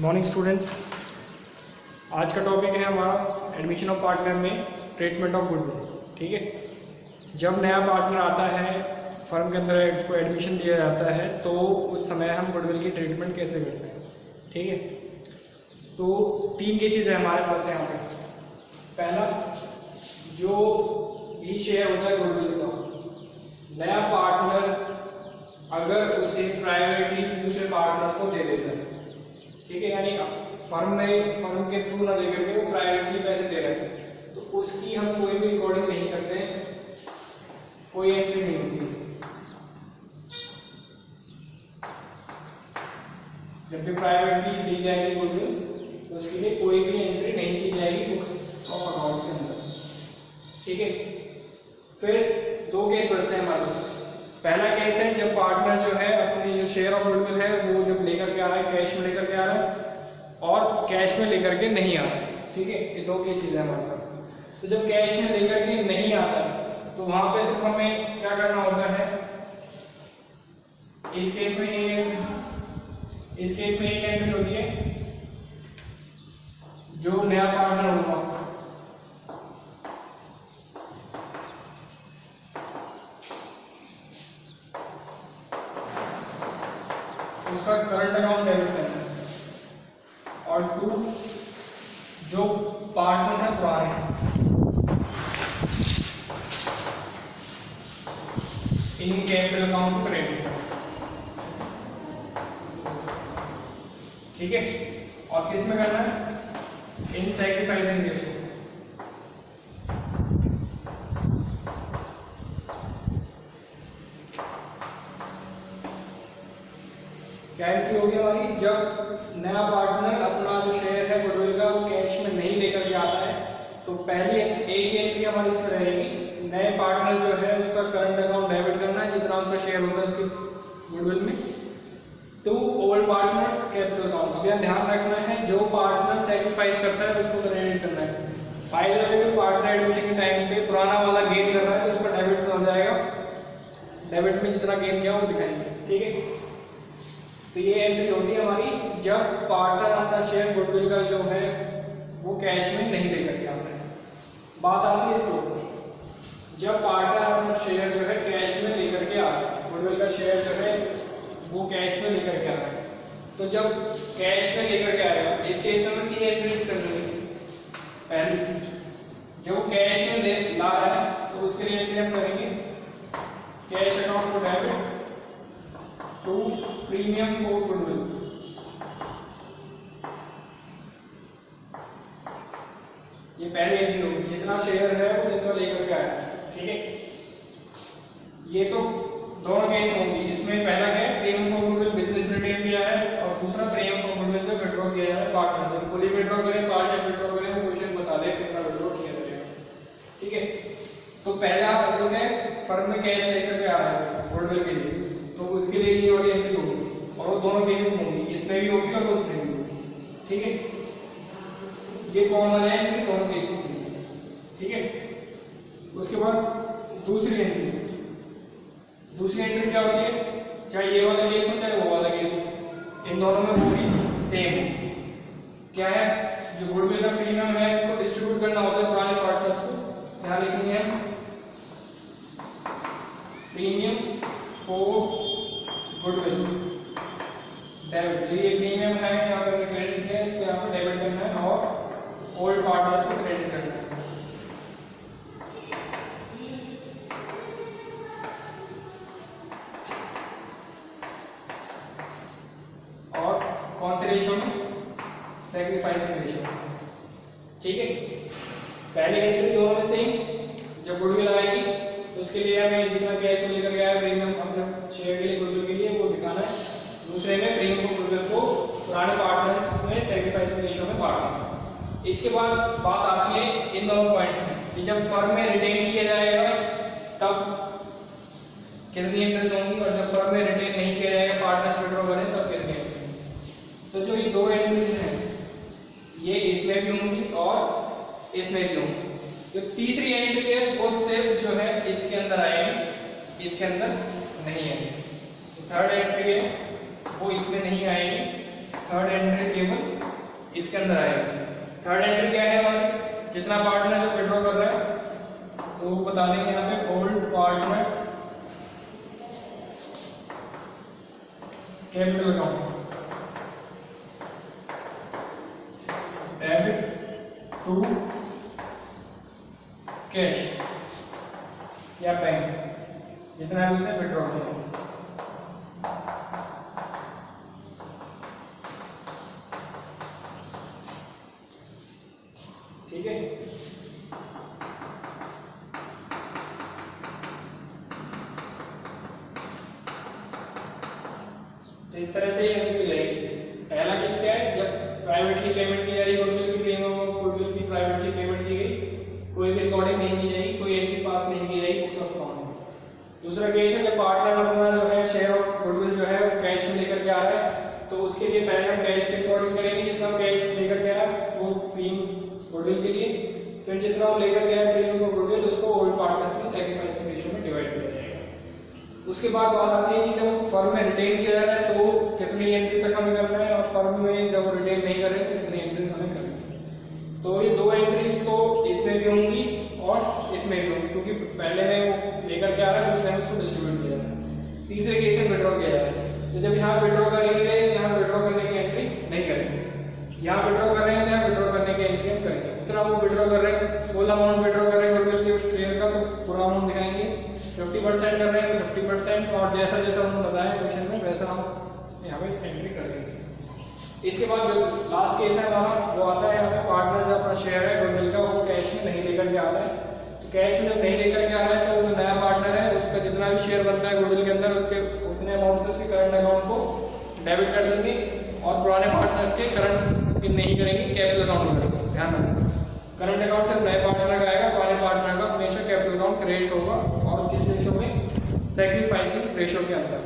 Morning students, आज का topic है हमारा एडमिशन ऑफ पार्टनर में ट्रीटमेंट ऑफ गुडविल। ठीक है, जब नया पार्टनर आता है फर्म के अंदर, उसको एडमिशन दिया जाता है, तो उस समय हम गुडविल की ट्रीटमेंट कैसे करते हैं। ठीक है, तो तीन केसेस है हमारे पास यहाँ पे। पहला, जो भी शेयर होता है गुडविल का, नया पार्टनर अगर उसे प्रायोरिटी दूसरे पार्टनर्स को दे देता है। ठीक है, यानी फर्म के थ्रू ना लेकर के वो प्रायोरिटी पैसे दे रहे हैं, तो उसकी हम कोई भी रिकॉर्डिंग नहीं करते हैं, कोई एंट्री नहीं होती। जब भी प्रायोरिटी दी जाएगी गुडविल, तो उसके लिए कोई भी एंट्री नहीं की जाएगी बुक्स ऑफ अकाउंट्स के अंदर। ठीक है, फिर दो केस बचते हैं हमारे पास। पहला केस है जब पार्टनर जो है अपनी जो शेयर ऑफ गुडविल है वो जब लेकर के आ रहा है, कैश में लेकर के आ रहा है और कैश में लेकर के नहीं आ रहा है। ठीक है, ये दो केसेस है हमारे पास। तो जब कैश में लेकर के नहीं आता है तो वहां पे सिर्फ हमें क्या करना होता है, इस केस में एक एंट्री होती है, जो नया पार्टनर होगा उसका करंट अकाउंट डेबिट करना है, और टू, जो पार्टनर है पुराने, इन कैपिटल अकाउंट को क्रेडिट करना। ठीक है, और किस में करना है, इन सैक्रिफाइसिंग रेशो। क्या एंट्री होगी हमारी, जब नया पार्टनर अपना जो शेयर है गुडविल का वो कैश में नहीं लेकर के आता है, तो पहली एक एंट्री हमारी इसमें रहेगी, नए पार्टनर जो है उसका करंट अकाउंट डेबिट करना है जितना उसका शेयर होगा उसके गुडविल में। To, old partners capital account. अब ध्यान रखना है, जो पार्टनर सैक्रिफाइस करता है उसको क्रेडिट करना है। फाइनल में पार्टनर एडमिशन के टाइम पे पुराना वाला गेन कर रहा है तो उसका डेबिट में हो जाएगा, डेबिट में जितना गेन किया वो दिखाएंगे। ठीक है, तो ये एंट्री होती है हमारी जब पार्टनर अपना शेयर गुडविल का जो है वो कैश में नहीं लेकर के आता है। बात आती है इसके ऊपर, जब पार्टनर अपना शेयर जो है कैश में लेकर के आता है, गुडविल का शेयर जो है वो कैश में लेकर के आता है, तो जब कैश में लेकर के आएगा इस केस में तीन एंट्रीज करनी है। पहली, जो कैश में ला रहा है तो उसके लिए एंट्री हम करेंगे कैश अकाउंट को debit, to, premium for goodwill. ये पहले एंट्री होगी, जितना शेयर है वो जितना लेकर के आया। ठीक है, ये तो दोनों केस होंगी। इसमें पहला है premium for goodwill business retain किया है, और दूसरा प्रीमियम फॉर गुडविल में विड्रॉ किया है पार्टनर से। फुली विड्रॉ करें, पार्शियल विड्रॉ करें, वो क्वेश्चन बता दे कितना विड्रॉ किया जाएगा। ठीक है, तो पहला जो है फर्म में कैश लेकर के आ रहा है गुडविल के लिए, तो उसके लिए ये वाली एंट्री होगी, और वो दोनों केसेस होंगी, इसमें भी होगी और उसमें भी होगी। ठीक है, ये कॉमन है एंट्री दोनों केसेस की। ठीक है, उसके बाद दूसरी एंट्री क्या होती है, चाहे ये वाला केस हो चाहे वो वाला केस हो, इन दोनों में होगी सेम। क्या है, जो गुडविल का प्रीमियम है इसको डिस्ट्रीब्यूट करना होता है पुराने पार्टनर्स को। यहाँ लिखेंगे हम प्रीमियम फॉर गुडविल डेबिट, जो ये प्रीमियम है यहाँ पर क्रेडिट है, इसको यहाँ पर डेबिट करना है, और ओल्ड पार्टनर्स को क्रेडिट करना है। और कौन से रेशो में, सैक्रिफाइसिंग रेशो। ठीक है, पहली एंट्री दोनों में सेम, जब गुडविल आएगी तो उसके लिए हमें जितना कैश को लेकर गया है प्रीमियम अपने शेयर के लिए गुडविल के लिए वो दिखाना है। दूसरे में प्रीमियम को गुडविल को पुराने पार्टनर्स में सैक्रिफाइसिंग रेशो में बांटना। इसके बाद बात आती है इन दोनों पॉइंट्स में कि जब फर्म में रिटेन किया जाएगा तब कितनी एंट्रीज होंगी, और जब फर्म में रिटेन नहीं किया जाएगा पार्टनर्स विड्रॉ करें तब कितनी एंट्री। तो जो ये दो एंट्रीज हैं ये इसमें भी होंगी और इसमें भी होंगी। जो तीसरी एंट्री है वो सिर्फ जो है इसके अंदर आएगी, इसके अंदर नहीं आएगी। तो थर्ड एंट्री है वो इसमें नहीं आएगी, थर्ड एंट्री केवल इसके अंदर आएगी। थर्ड एंट्री क्या है हमारी, जितना पार्टनर जो विड्रॉ कर रहा है तो वो बता देंगे यहाँ पे old partners capital account debit to cash या बैंक, जितना भी उसने विड्रॉ किया। ठीक है, तो इस तरह से ये एंट्री जाएगी। पहला केस क्या है, जब प्राइवेटली पेमेंट की जा रही है, गुडविल की क्लेम हो, गुडविल की प्राइवेटली पेमेंट की गई, कोई भी रिकॉर्डिंग नहीं की जाएगी, कोई एंट्री पास नहीं की जाएगी बुक्स ऑफ अकाउंट में। दूसरा केस है जब पार्टनर अपना जो है शेयर ऑफ गुडविल जो है वो कैश में लेकर के आ रहा है, तो उसके लिए पहले हम कैश की रिकॉर्डिंग करेंगे, जितना कैश लेकर के आया वो प्रीम गुडविल के लिए, फिर जितना वो लेकर गया प्रीम को गुडविल उसको ओल्ड पार्टनर्स में सैक्रिफाइसिंग रेशियो में डिवाइड किया जाएगा। उसके बाद बात आती है कि जब फर्म में रिटेन किया जा रहा है तो कितनी एंट्री तक हमें करना है, और फर्म में जब रिटेन नहीं करें तो कितनी एंट्री हमें करनी है। तो ये दो एंट्रीज तो इसमें भी होंगी और इसमें भी होंगी, क्योंकि पहले में वो लेकर के आ रहा है, दूसरे में उसको डिस्ट्रीब्यूट किया जा रहा है, तीसरे केस में विड्रॉ किया जा रहा है। तो जब यहाँ विड्रॉ करेंगे यहाँ विड्रॉ करने की एंट्री नहीं करेंगे, यहाँ विड्रॉ कर रहे हैं यहाँ विड्रॉ करने की एंट्री हम करेंगे। जितना वो विड्रॉ कर रहे हैं, फुल अमाउंट विड्रॉ कर रहे हैं गुडविल के शेयर का, तो पूरा अमाउंट दिखाएंगे। 50% कर रहे हैं तो 50%, और जैसा जैसा उन्होंने बताया क्वेश्चन में वैसा हम यहाँ पे एंट्री कर देंगे। इसके बाद जो लास्ट केस है हमारा वो आता है यहाँ पे पार्टनर जो अपना शेयर है गुडविल का वो कैश में नहीं लेकर के आ रहा है। तो कैश में जब नहीं लेकर के आ रहा है तो जो नया पार्टनर है उसका जितना भी शेयर बनता है गुडविल के अंदर उसके उतने अमाउंट से उसके करंट अकाउंट को डेबिट कर देंगे, और पुराने पार्टनर्स के करंट नहीं करेंगे, कैपिटल अकाउंट करेंगे। ध्यान रखना, करंट अकाउंट से नए पार्टनर का आएगा, पुराने पार्टनर का हमेशा कैपिटल अकाउंट क्रेडिट होगा, और किस रेशो में, सैक्रिफाइसिंग रेशो के अंदर।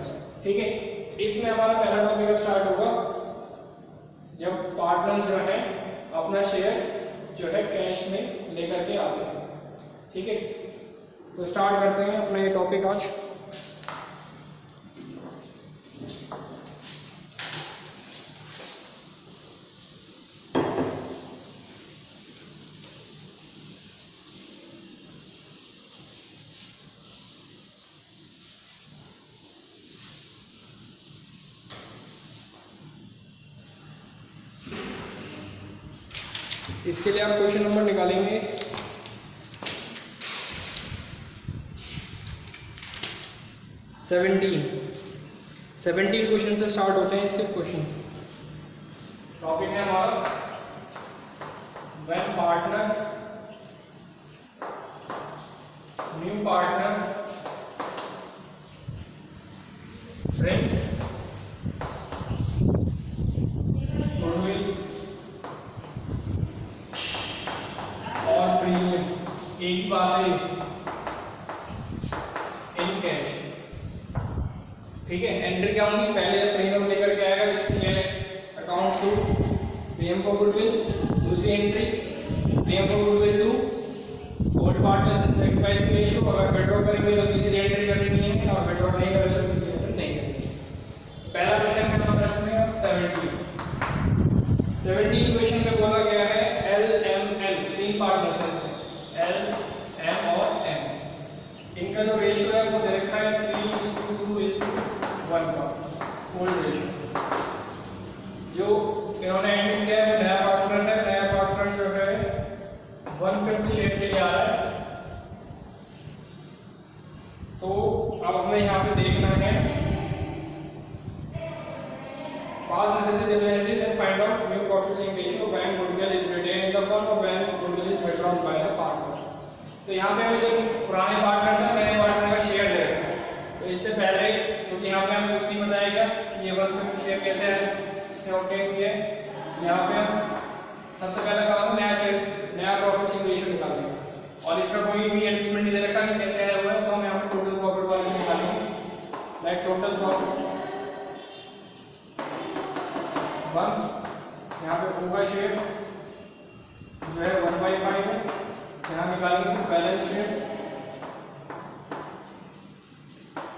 ठीक है, इसमें हमारा पहला टॉपिक स्टार्ट होगा जब पार्टनर्स जो है अपना शेयर जो है कैश में लेकर के आते हैं। ठीक है, तो स्टार्ट करते हैं अपना ये टॉपिक आज। इसके लिए आप क्वेश्चन नंबर निकालेंगे 17 क्वेश्चन से स्टार्ट होते हैं इसके क्वेश्चंस। टॉपिक है हमारा when partner new partner brings goodwill और प्रीमियम, एक ही बात है, इन कैश। ठीक है, एंट्री क्या होगी, पहले प्रीमियम लेकर के आएगा जिसके account to premium for goodwill, दूसरी entry premium for goodwill to old partners in sacrificing ratio. अगर विड्रॉ करेंगे तो तीसरी एंट्री करनी है, और विड्रॉ नहीं करेंगे तो तीसरी एंट्री नहीं करनी है। पहला क्वेश्चन है हमारा इसमें 17 क्वेश्चन में बोला गया है LML, तीन पार्टनर्स हैं L, M और M। इनका जो रेशियो है वो दे रखा है 3:2:1 का ओल्ड रेशियो। जो इन्होंने एंट्री किया है वो नया पार्टनर है, नया पार्टनर जो है 1/5 शेयर के लिए आ रहा है। तो अब हमें यहाँ पे देखना है Past necessary liabilities and find out new purchasing ratio when goodwill is retained in the firm or when goodwill is withdrawn by the partners। तो यहाँ पे हमें जो पुराने पार्टनर है नए पार्टनर का शेयर दे रखा है। तो इससे पहले क्योंकि यहाँ पे हमें कुछ नहीं बताएगा कि ये 1/5 शेयर कैसे है, इससे ऑब्टेन किया है। यहाँ पे हम सबसे पहले काम नया शेयर, नया पर्चेसिंग रेशियो निकालेंगे, और इसका कोई भी एडजस्टमेंट नहीं दे रखा कि कैसे आया हुआ है, तो हम यहाँ पे टोटल प्रॉफिट वाले निकालेंगे। लाइक टोटल प्रॉफिट 1, यहाँ पे होगा शेयर जो है 1/5 है, यहाँ निकालेंगे बैलेंस शेयर,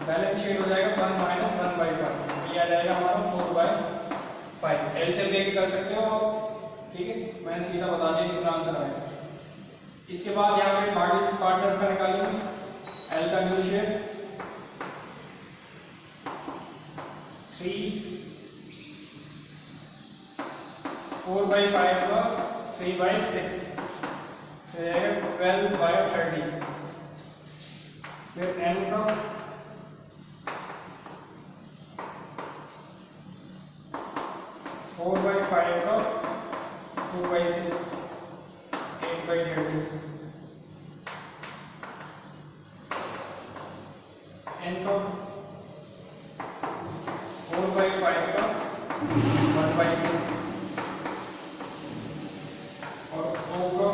बैलेंस शेयर हो जाएगा 1 - 1/5, ये आ जाएगा हमारा 4/5। एलसीएम लेके कर सकते हो, ठीक है, मैंने सीधा बता दिया कितना आंसर आएगा। इसके बाद यहाँ पे पार्टनर्स का निकालेंगे। एल का न्यू शेयर 3, 4/5 का 3/6, फिर 12/30, फिर एम का 4/5 का 2/6, 8/30, एन का 4/5 का 1/6 और ओ का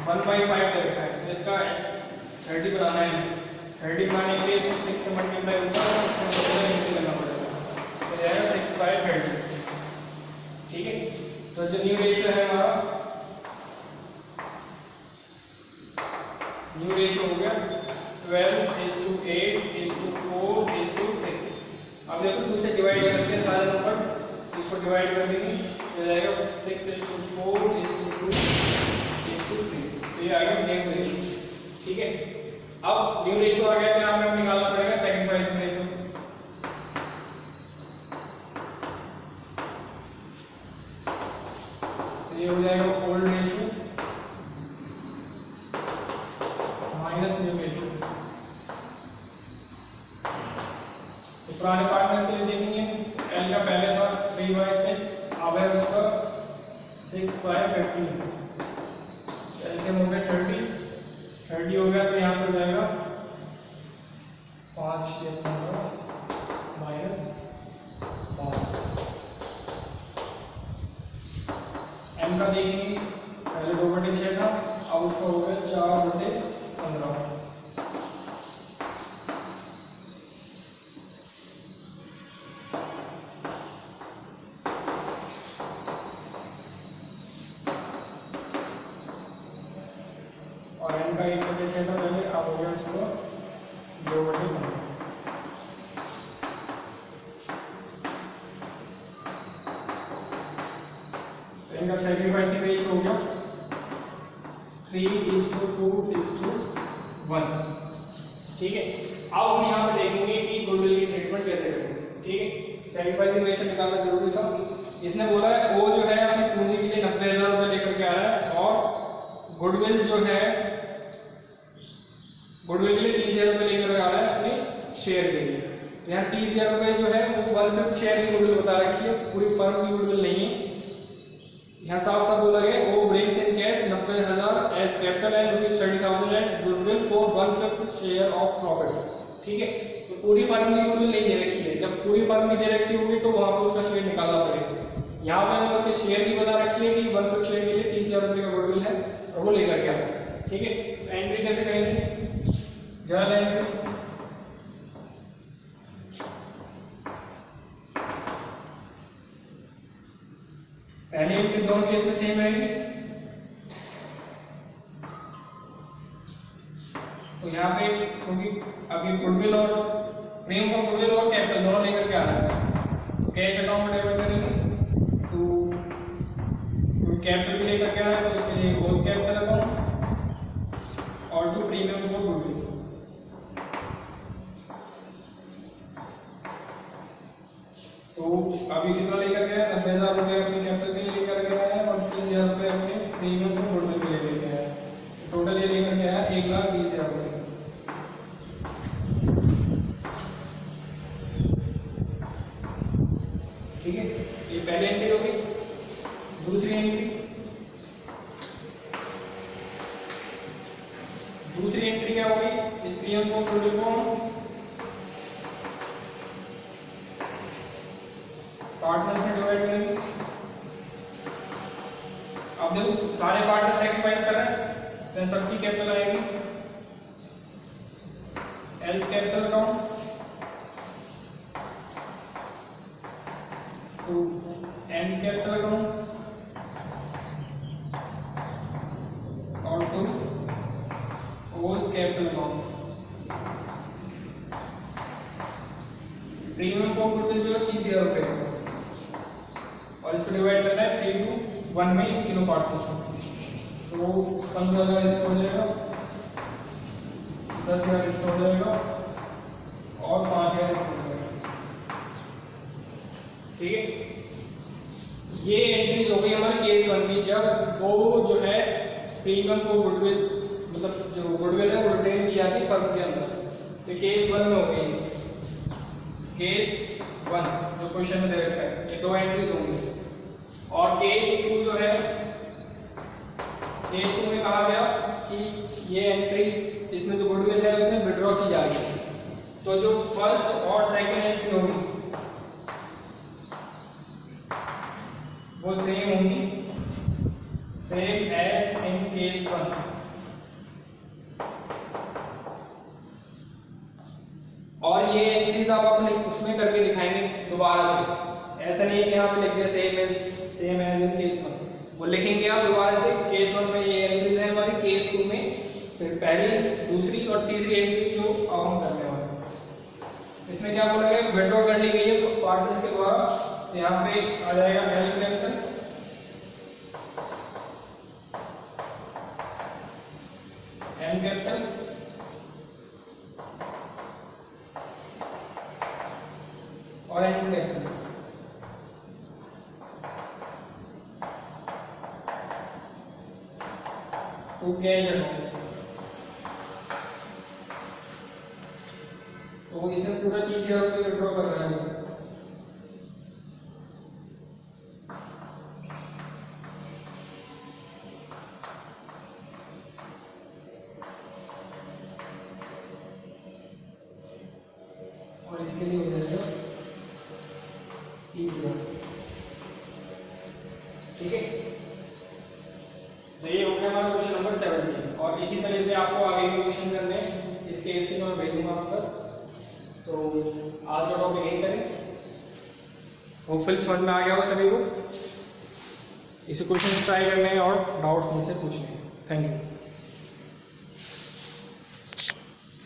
1/5 दे रखा है, इसका 30 बनाना है। 30 बनाने के लिए इसको 6 से मल्टीप्लाई होगा और इसमें नीचे करना पड़ेगा, तो जाएगा 6/30। ठीक है, तो जो न्यू रेशियो है हमारा, न्यू रेशियो हो गया 12:8:4:6। अब देखो 2 से डिवाइड करके सारे नंबर्स इसको डिवाइड कर देंगे, तो जाएगा 6:4:2:3, तो ये आ गया न्यू रेशियो। ठीक है, अब न्यू रेशियो आ गया, क्या हमें निकालना पड़ेगा सेकंड प्राइसिंग रेशियो। तो ये हो जाएगा old ratio minus new ratio. तो पुराने पार्टनर के लिए देखेंगे, एल का पहले था 3/6, अब है उसका 6/15, ऐसे हो गया 30 हो गया, तो यहाँ पर जाएगा 5 माइनस 5। एम का देखेंगे, पहले 2/6 था, अब उसका हो गया 4/15। और एन का 1/6 था पहले, अब हो गया इसको 2/15। इनका सैक्रिफाइसिंग रेशियो हो गया 3:2:1। ठीक है, अब हम यहाँ पे देखेंगे कि गुडविल की ट्रीटमेंट कैसे करें। ठीक है, सैक्रिफाइसिंग रेशियो निकालना जरूरी था। इसने बोला है वो जो है अपनी पूंजी के लिए 90,000 रुपये लेकर के आ रहा है, और गुडविल जो है गुडविल के लिए 30,000 रुपये लेकर आ रहा है अपने शेयर के लिए। यहाँ 30,000 रुपये जो है वो 1/5 शेयर की गुडविल बता रखी है, पूरी फर्म की गुडविल नहीं है। यहाँ साफ साफ बोला गया वो brings in cash 90,000 as capital and ₹30,000 and goodwill for 1/5 share of profits. ठीक है, तो पूरी फर्म की गुडविल नहीं दे रखी है, जब पूरी फर्म की दे रखी होगी तो वहां पर उसका शेयर निकालना पड़ेगा। यहाँ पर उसके शेयर की बता रखी है कि 1/5 शेयर के लिए 30,000 रुपये का गुडविल है और वो लेकर के आता है। ठीक है, एंट्री कैसे करेंगे, जर्नल एंट्रीज। पहले एंट्री दोनों केस में सेम रहेगी, तो यहाँ पे क्योंकि अभी गुडविल और प्रीमियम का गुडविल और कैपिटल दोनों लेकर के आ रहा है, तो कैश अकाउंट में डेबिट करेंगे, तो कैपिटल भी लेकर के आ रहा है तो उसके लिए ग्रॉस कैपिटल अकाउंट और जो प्रीमियम को गुडविल। तो अभी कितना लेकर गया, 90,000 रुपये अपने कैपिटल के लिए लेकर गया है और 30,000 रुपये अपने प्रीमियम को गुडविल के लिए लेकर गया है। टोटल ये लेकर गया है 1,20,000 रुपये। ठीक है, ये पहले एंट्री होगी। दूसरी एंट्री क्या होगी, इस प्रीमियम को गुडविल को पार्टनर्स में डिवाइड करेंगे। अब देखो सारे पार्टनर सैक्रिफाइस कर रहे हैं, तो सबकी कैपिटल आएगी एल्स कैपिटल अकाउंट, तो एम्स कैपिटल अकाउंट और टू ओस कैपिटल अकाउंट। प्रीमियम को गुडविल जो 30,000 रुपये डिवाइड करना है 3 to 1 में तीनों पार्ट को। तो 15,000 इसको हो जाएगा, 10,000 इसको हो जाएगा और 5,000 इसको हो जाएगा। ठीक है, ये एंट्रीज हो गई हमारे केस 1 की, जब वो जो है प्रीमियम को गुडविल मतलब जो गुडविल है वो रिटेन की जाती है फर्म के अंदर। तो केस 1 में हो गई, केस 1 जो क्वेश्चन में दे रखा है, ये 2 एंट्रीज होंगी। और केस 2 जो है, केस 2 में कहा गया कि ये एंट्रीज इसमें जो गुडविल है उसमें विड्रॉ की जा रही है। तो जो फर्स्ट और सेकंड एंट्री होगी वो सेम होंगी, सेम एज इन केस 1। और ये एंट्रीज आप अपने उसमें करके दिखाएंगे दोबारा से, ऐसा नहीं है कि आप लिख दिया सेम एज इन केस 1, वो लिखेंगे आप दोबारा से। केस 1 में ये एंट्रीज है हमारी, केस 2 में फिर पहली, दूसरी और तीसरी एंट्री जो अब हम करने वाले हैं। इसमें क्या बोला गया, विड्रॉ कर ली गई है पार्टनर्स के द्वारा। यहाँ पे आ जाएगा एल कैपिटल, एम कैपिटल और एन कैपिटल। तो कैश अकाउंट, तो इसमें पूरा 30,000 रुपये विड्रॉ कर रहा है। और इसके लिए हो जाएगा 30,000। ठीक है, तो ये हो गया हमारा क्वेश्चन नंबर 17। और इसी तरह से आपको आगे भी क्वेश्चन करने हैं इस केस के, मैं भेजूंगा आपके पास। तो आज का टॉपिक यही करें, होपफुली समझ में आ गया हो सभी को। इसे क्वेश्चन ट्राई करने हैं और डाउट्स मुझसे पूछने हैं। Thank you.